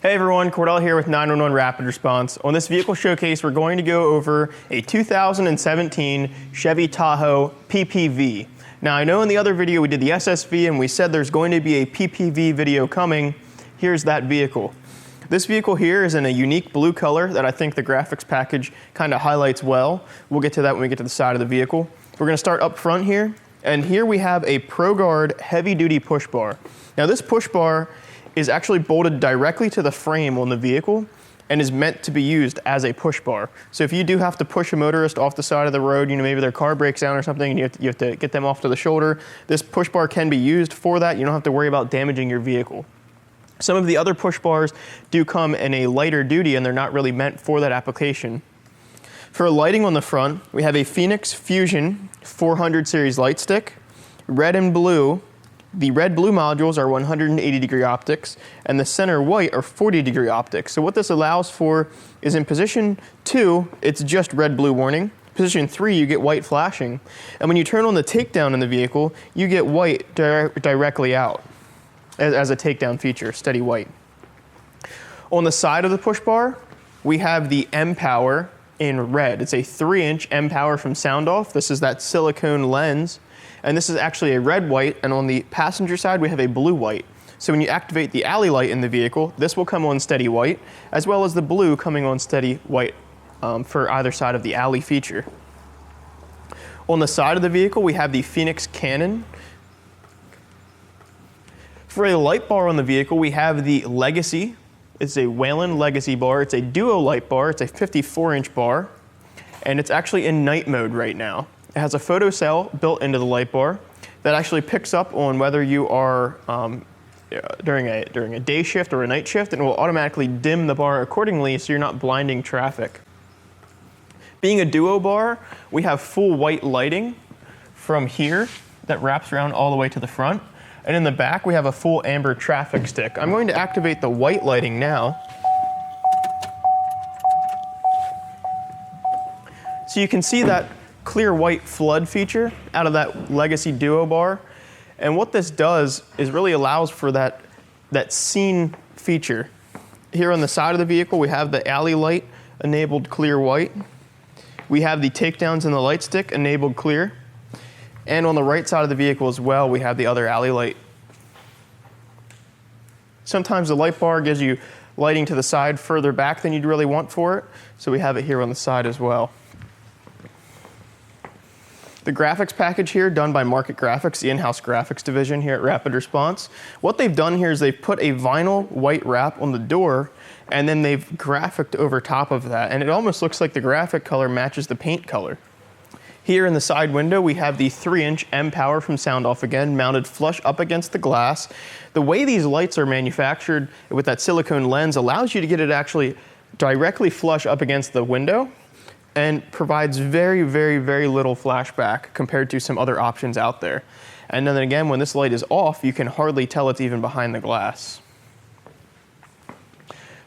Hey everyone, Cordell here with 911 Rapid Response. On this vehicle showcase, we're going to go over a 2017 Chevy Tahoe PPV. Now I know in the other video we did the SSV and we said there's going to be a PPV video coming. Here's that vehicle. This vehicle here is in a unique blue color that I think the graphics package kind of highlights well. We'll get to that when we get to the side of the vehicle. We're going to start up front here, and here we have a Pro-gard heavy-duty push bar. Now this push bar is actually bolted directly to the frame on the vehicle and is meant to be used as a push bar. So if you do have to push a motorist off the side of the road, maybe their car breaks down or something and you have to get them off to the shoulder, this push bar can be used for that. You don't have to worry about damaging your vehicle. Some of the other push bars do come in a lighter duty and they're not really meant for that application. For lighting on the front, we have a Phoenix Fusion 400 series light stick, red and blue. The red-blue modules are 180-degree optics, and the center white are 40-degree optics. So what this allows for is in position 2, it's just red-blue warning. Position 3, you get white flashing. And when you turn on the takedown in the vehicle, you get white directly out as a takedown feature, steady white. On the side of the push bar, we have the M-Power in red. It's a 3-inch M-Power from SoundOff. This is that silicone lens. And this is actually a red white, and on the passenger side we have a blue white. So when you activate the alley light in the vehicle, this will come on steady white, as well as the blue coming on steady white for either side of the alley feature. On the side of the vehicle we have the Phoenix Cannon. For a light bar on the vehicle we have the Legacy. It's a Whelen Legacy bar. It's a duo light bar. It's a 54-inch bar, and it's actually in night mode right now. It has a photo cell built into the light bar that actually picks up on whether you are during a day shift or a night shift, and it will automatically dim the bar accordingly so you're not blinding traffic. Being a duo bar, we have full white lighting from here that wraps around all the way to the front, and in the back we have a full amber traffic stick. I'm going to activate the white lighting now. So you can see that clear white flood feature out of that Legacy Duo bar. And what this does is really allows for that scene feature. Here on the side of the vehicle, we have the alley light enabled clear white. We have the takedowns in the light stick enabled clear. And on the right side of the vehicle as well, we have the other alley light. Sometimes the light bar gives you lighting to the side further back than you'd really want for it. So we have it here on the side as well. The graphics package here, done by Market Graphics, the in-house graphics division here at Rapid Response. What they've done here is they've put a vinyl white wrap on the door, and then they've graphicked over top of that, and it almost looks like the graphic color matches the paint color. Here in the side window, we have the 3-inch M-Power from SoundOff again, mounted flush up against the glass. The way these lights are manufactured with that silicone lens allows you to get it actually directly flush up against the window, and provides very, very, very little flashback compared to some other options out there. And then again, when this light is off, you can hardly tell it's even behind the glass.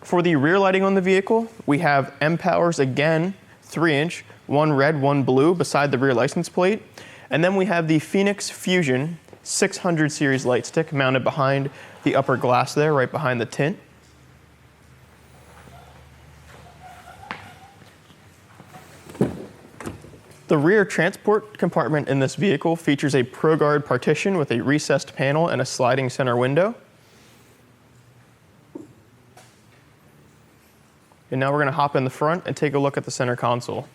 For the rear lighting on the vehicle, we have M-Powers again, 3-inch, one red, one blue beside the rear license plate. And then we have the Phoenix Fusion 600 series light stick mounted behind the upper glass there, right behind the tint. The rear transport compartment in this vehicle features a Pro-gard partition with a recessed panel and a sliding center window. And now we're going to hop in the front and take a look at the center console.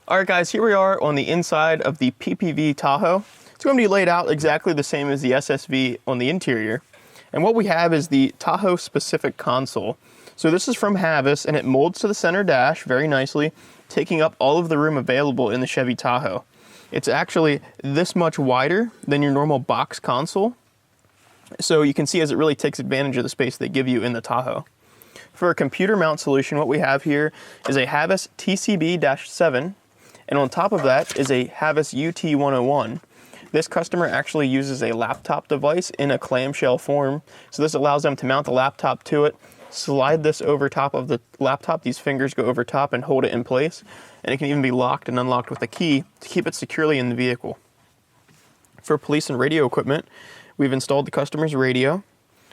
All right guys, here we are on the inside of the PPV Tahoe. It's going to be laid out exactly the same as the SSV on the interior. And what we have is the Tahoe specific console. So this is from Havas, and it molds to the center dash very nicely, taking up all of the room available in the Chevy Tahoe. It's actually this much wider than your normal box console. So you can see as it really takes advantage of the space they give you in the Tahoe. For a computer mount solution, what we have here is a Havas TCB-7, and on top of that is a Havas UT101. This customer actually uses a laptop device in a clamshell form, so this allows them to mount the laptop to it, slide this over top of the laptop. These fingers go over top and hold it in place, and it can even be locked and unlocked with a key to keep it securely in the vehicle. For police and radio equipment, we've installed the customer's radio.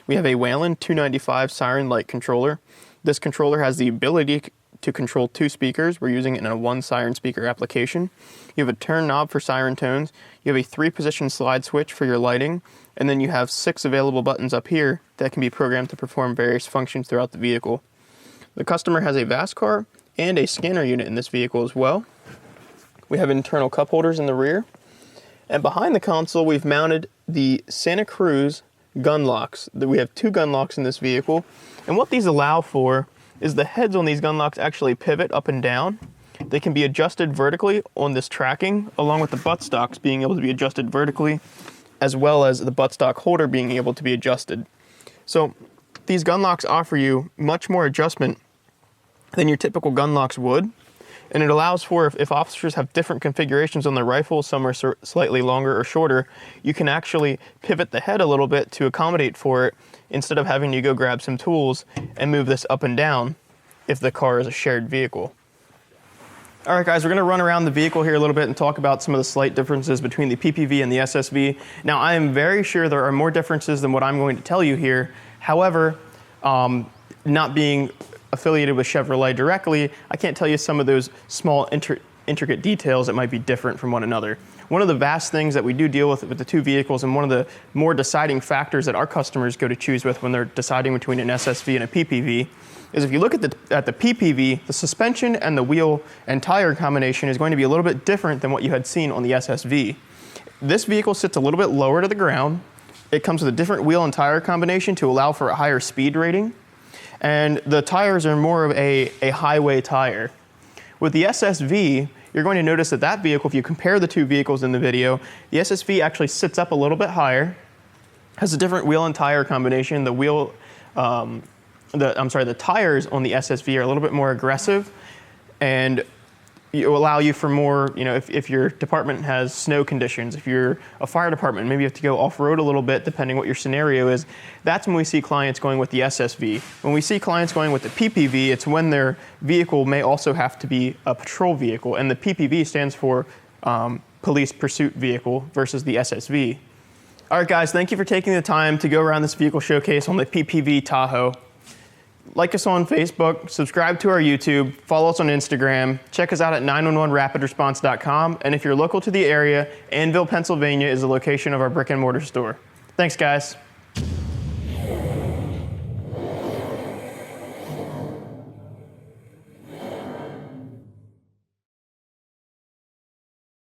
We have a Whalen 295 Siren light controller. This controller has the ability to control 2 speakers. We're using it in a 1 Siren speaker application. You have a turn knob for siren tones. You have a 3-position slide switch for your lighting. And then you have 6 available buttons up here that can be programmed to perform various functions throughout the vehicle. The customer has a VASCAR and a scanner unit in this vehicle as well. We have internal cup holders in the rear. And behind the console, we've mounted the Santa-Cruz gun locks. We have 2 gun locks in this vehicle. And what these allow for is the heads on these gun locks actually pivot up and down. They can be adjusted vertically on this tracking, along with the buttstocks being able to be adjusted vertically, as well as the buttstock holder being able to be adjusted. So these gun locks offer you much more adjustment than your typical gun locks would. And it allows for, if officers have different configurations on their rifles, some are slightly longer or shorter, you can actually pivot the head a little bit to accommodate for it instead of having to go grab some tools and move this up and down if the car is a shared vehicle. All right, guys, we're going to run around the vehicle here a little bit and talk about some of the slight differences between the PPV and the SSV. Now, I am very sure there are more differences than what I'm going to tell you here. However, not being affiliated with Chevrolet directly, I can't tell you some of those small intricate details that might be different from one another. One of the vast things that we do deal with the 2 vehicles, and one of the more deciding factors that our customers go to choose with when they're deciding between an SSV and a PPV, is if you look at the PPV, the suspension and the wheel and tire combination is going to be a little bit different than what you had seen on the SSV. This vehicle sits a little bit lower to the ground. It comes with a different wheel and tire combination to allow for a higher speed rating. And the tires are more of a highway tire. With the SSV, you're going to notice that that vehicle, if you compare the 2 vehicles in the video, the SSV actually sits up a little bit higher, has a different wheel and tire combination. The tires on the SSV are a little bit more aggressive, and it will allow you for more, if your department has snow conditions, if you're a fire department, maybe you have to go off-road a little bit depending what your scenario is. That's when we see clients going with the SSV. When we see clients going with the PPV, it's when their vehicle may also have to be a patrol vehicle, and the PPV stands for Police Pursuit Vehicle versus the SSV. All right, guys, thank you for taking the time to go around this vehicle showcase on the PPV Tahoe. Like us on Facebook, subscribe to our YouTube, follow us on Instagram, check us out at 911rapidresponse.com, and if you're local to the area, Annville, Pennsylvania is the location of our brick and mortar store. Thanks, guys.